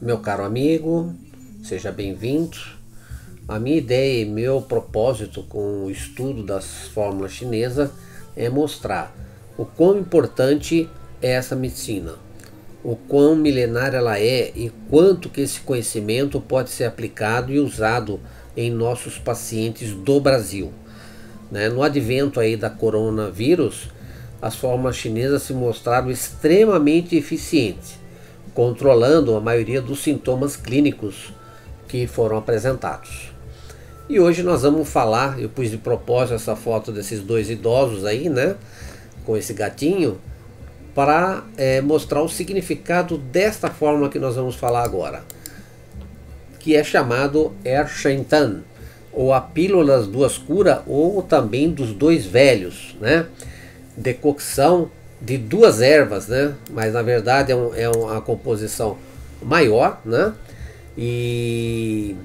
Meu caro amigo, seja bem-vindo. A minha ideia e meu propósito com o estudo das fórmulas chinesas é mostrar o quão importante é essa medicina, o quão milenária ela é e quanto que esse conhecimento pode ser aplicado e usado em nossos pacientes do Brasil. No advento aí da coronavírus, as fórmulas chinesas se mostraram extremamente eficientes, controlando a maioria dos sintomas clínicos que foram apresentados. E hoje nós vamos falar, eu pus de propósito essa foto desses dois idosos aí, com esse gatinho, para mostrar o significado desta fórmula que nós vamos falar agora, que é chamado Er Shen Tan, ou a pílula das duas curas, ou também dos dois velhos, decocção de duas ervas, mas na verdade é uma composição maior, e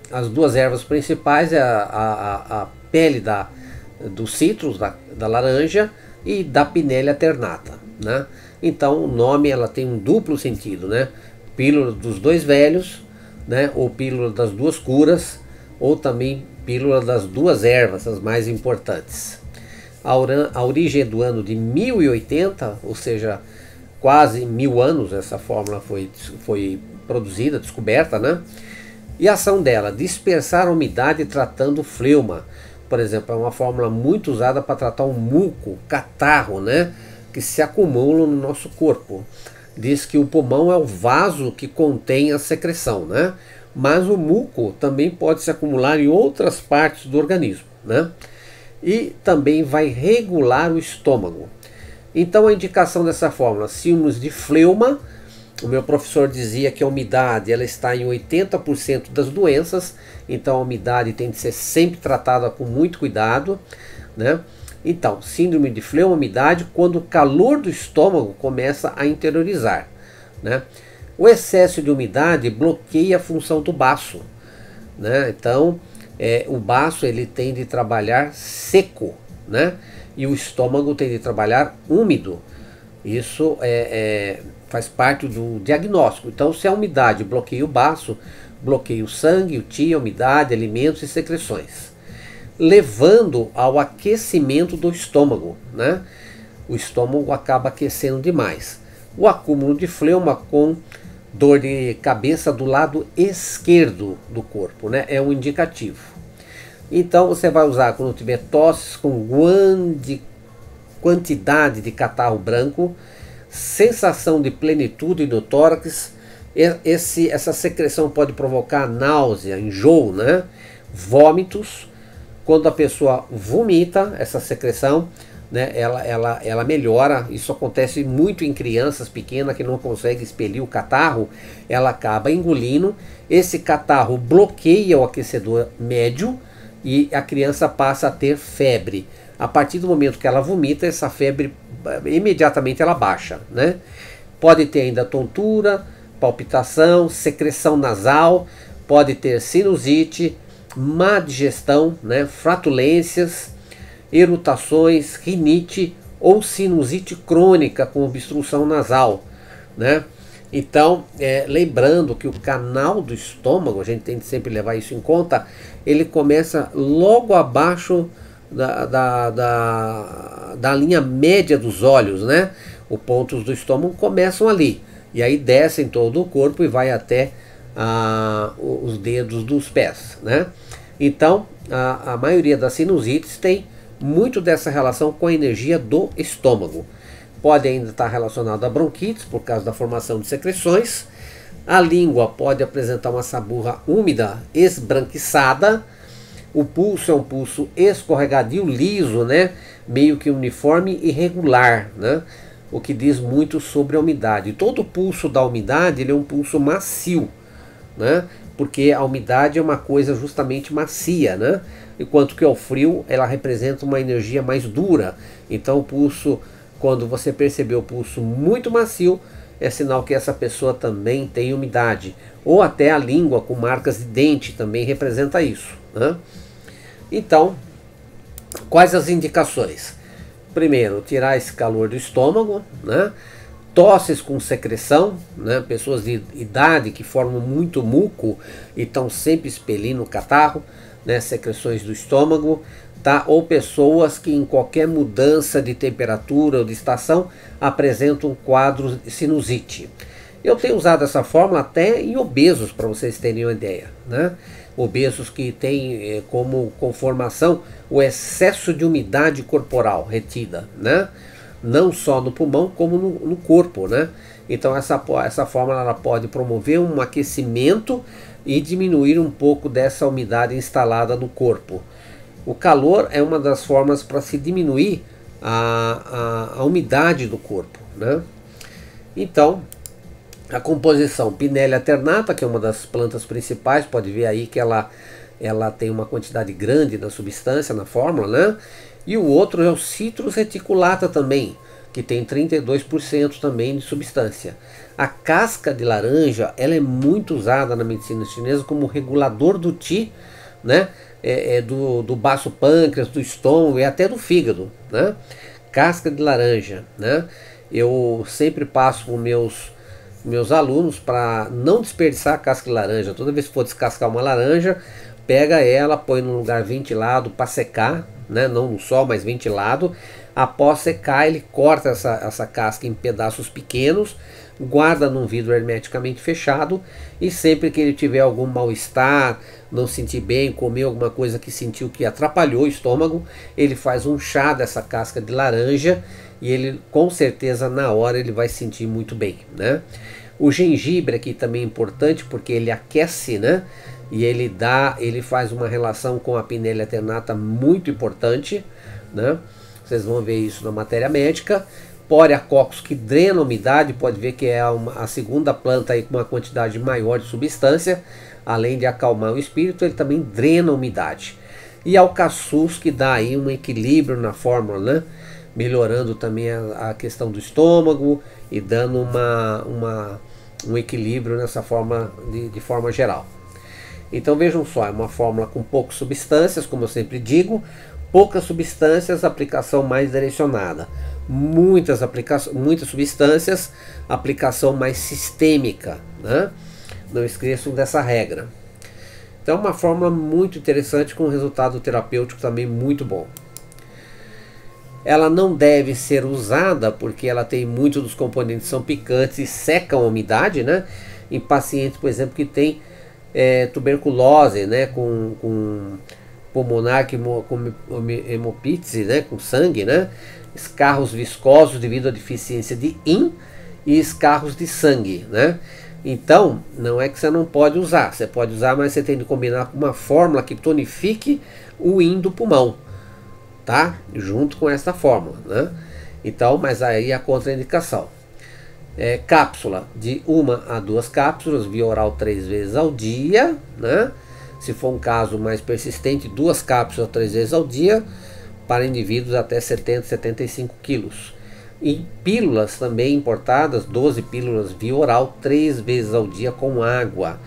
as duas ervas principais é a pele dos citros, da laranja e da Pinellia alternata, Então o nome ela tem um duplo sentido, pílula dos dois velhos, ou pílula das duas curas, ou também pílula das duas ervas, as mais importantes. A origem é do ano de 1080, ou seja, quase 1000 anos essa fórmula foi produzida, descoberta, E a ação dela, dispersar a umidade tratando o fleuma. Por exemplo, é uma fórmula muito usada para tratar o muco, catarro, que se acumulam no nosso corpo. Diz que o pulmão é o vaso que contém a secreção, Mas o muco também pode se acumular em outras partes do organismo, E também vai regular o estômago. Então a indicação dessa fórmula, síndrome de fleuma, o meu professor dizia que a umidade ela está em 80% das doenças, então a umidade tem que ser sempre tratada com muito cuidado, Então, síndrome de fleuma, umidade, quando o calor do estômago começa a interiorizar, O excesso de umidade bloqueia a função do baço, Então, o baço ele tem de trabalhar seco, E o estômago tem de trabalhar úmido. Isso faz parte do diagnóstico. Então, se a umidade bloqueia o baço, bloqueia o sangue, o qi, a umidade, alimentos e secreções, levando ao aquecimento do estômago, O estômago acaba aquecendo demais. O acúmulo de fleuma com dor de cabeça do lado esquerdo do corpo, é um indicativo. Então você vai usar quando tiver tosses com quantidade de catarro branco, sensação de plenitude no tórax. Essa secreção pode provocar náusea, enjoo, vômitos. Quando a pessoa vomita, essa secreção, ela melhora. Isso acontece muito em crianças pequenas que não conseguem expelir o catarro. Ela acaba engolindo. Esse catarro bloqueia o aquecedor médio e a criança passa a ter febre. A partir do momento que ela vomita, essa febre imediatamente ela baixa, Pode ter ainda tontura, palpitação, secreção nasal, pode ter sinusite, má digestão, flatulências, erutações, rinite ou sinusite crônica com obstrução nasal, Então, lembrando que o canal do estômago, a gente tem que sempre levar isso em conta, ele começa logo abaixo da linha média dos olhos, Os pontos do estômago começam ali, e aí descem todo o corpo e vai até os dedos dos pés, Então, a maioria das sinusites tem muito dessa relação com a energia do estômago. Pode ainda estar relacionado a bronquites, por causa da formação de secreções. A língua pode apresentar uma saburra úmida, esbranquiçada. O pulso é um pulso escorregadio, liso, meio que uniforme e irregular, O que diz muito sobre a umidade. Todo pulso da umidade ele é um pulso macio, Porque a umidade é uma coisa justamente macia, Enquanto que o frio ela representa uma energia mais dura. Então o pulso, quando você perceber o pulso muito macio, é sinal que essa pessoa também tem umidade. Ou até a língua com marcas de dente também representa isso, Então, quais as indicações? Primeiro, tirar esse calor do estômago, tosses com secreção, né? Pessoas de idade que formam muito muco e estão sempre expelindo o catarro, né? Secreções do estômago, tá? Ou pessoas que em qualquer mudança de temperatura ou de estação apresentam quadros de sinusite. Eu tenho usado essa fórmula até em obesos, para vocês terem uma ideia, né? Obesos que têm como conformação o excesso de umidade corporal retida, né? Não só no pulmão, como no corpo, né? Então essa fórmula ela pode promover um aquecimento e diminuir um pouco dessa umidade instalada no corpo. O calor é uma das formas para se diminuir a umidade do corpo, né? Então, a composição Pinellia alternata, que é uma das plantas principais, pode ver aí que ela tem uma quantidade grande da substância na fórmula, né? E o outro é o Citrus reticulata também, que tem 32% também de substância. A casca de laranja, ela é muito usada na medicina chinesa como regulador do Qi, né? Do baço pâncreas, do estômago e até do fígado, né? Casca de laranja, né? Eu sempre passo para meus alunos para não desperdiçar a casca de laranja. Toda vez que for descascar uma laranja, pega ela, põe num lugar ventilado para secar, né? Não no sol, mas ventilado. Após secar, ele corta essa casca em pedaços pequenos, guarda num vidro hermeticamente fechado, e sempre que ele tiver algum mal-estar, não sentir bem, comer alguma coisa que sentiu que atrapalhou o estômago, ele faz um chá dessa casca de laranja e ele com certeza na hora ele vai sentir muito bem, né? O gengibre aqui também é importante porque ele aquece, né? E ele faz uma relação com a Pinellia alternata muito importante, né? Vocês vão ver isso na matéria médica. Poreacocos, que drena a umidade, pode ver que é a segunda planta aí com uma quantidade maior de substância. Além de acalmar o espírito, ele também drena a umidade. E alcaçuz, que dá aí um equilíbrio na fórmula, né? Melhorando também a questão do estômago e dando um equilíbrio nessa forma de forma geral. Então vejam só, é uma fórmula com poucas substâncias, como eu sempre digo. Poucas substâncias, aplicação mais direcionada. Muitas substâncias, aplicação mais sistêmica, né? Não esqueçam dessa regra. Então, uma fórmula muito interessante com resultado terapêutico também muito bom. Ela não deve ser usada porque ela tem muitos dos componentes são picantes e secam a umidade, né? Em pacientes, por exemplo, que tem tuberculose, né? Com pulmonar, com hemopítise, né? Com sangue, né? Escarros viscosos devido à deficiência de Yin e escarros de sangue, né? Então, não é que você não pode usar, você pode usar, mas você tem que combinar com uma fórmula que tonifique o Yin do pulmão, tá? Junto com essa fórmula, né? Então, mas aí a contraindicação. Cápsula de 1 a 2 cápsulas, via oral 3 vezes ao dia, né? Se for um caso mais persistente, 2 cápsulas 3 vezes ao dia, para indivíduos até 70, 75 quilos. E pílulas também importadas, 12 pílulas via oral 3 vezes ao dia com água,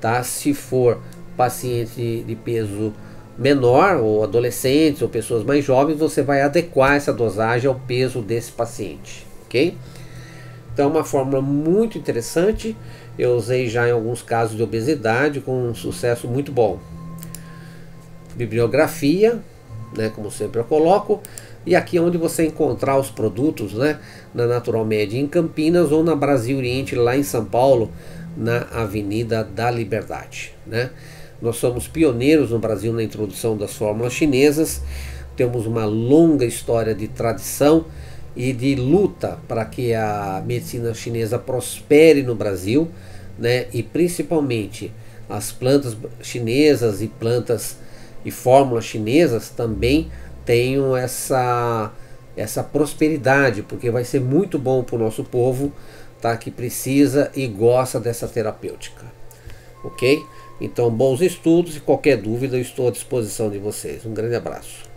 tá? Se for paciente de peso menor, ou adolescentes, ou pessoas mais jovens, você vai adequar essa dosagem ao peso desse paciente, ok? Então, uma fórmula muito interessante. Eu usei já em alguns casos de obesidade com um sucesso muito bom. Bibliografia, né, como sempre eu coloco, e aqui é onde você encontrar os produtos, né, na Natural Med em Campinas ou na Brasil Oriente lá em São Paulo, na Avenida da Liberdade, né? Nós somos pioneiros no Brasil na introdução das fórmulas chinesas, temos uma longa história de tradição e de luta para que a medicina chinesa prospere no Brasil, né? E principalmente as plantas chinesas e plantas e fórmulas chinesas também tenham essa prosperidade, porque vai ser muito bom para o nosso povo, tá? Que precisa e gosta dessa terapêutica, ok? Então, bons estudos e qualquer dúvida eu estou à disposição de vocês. Um grande abraço.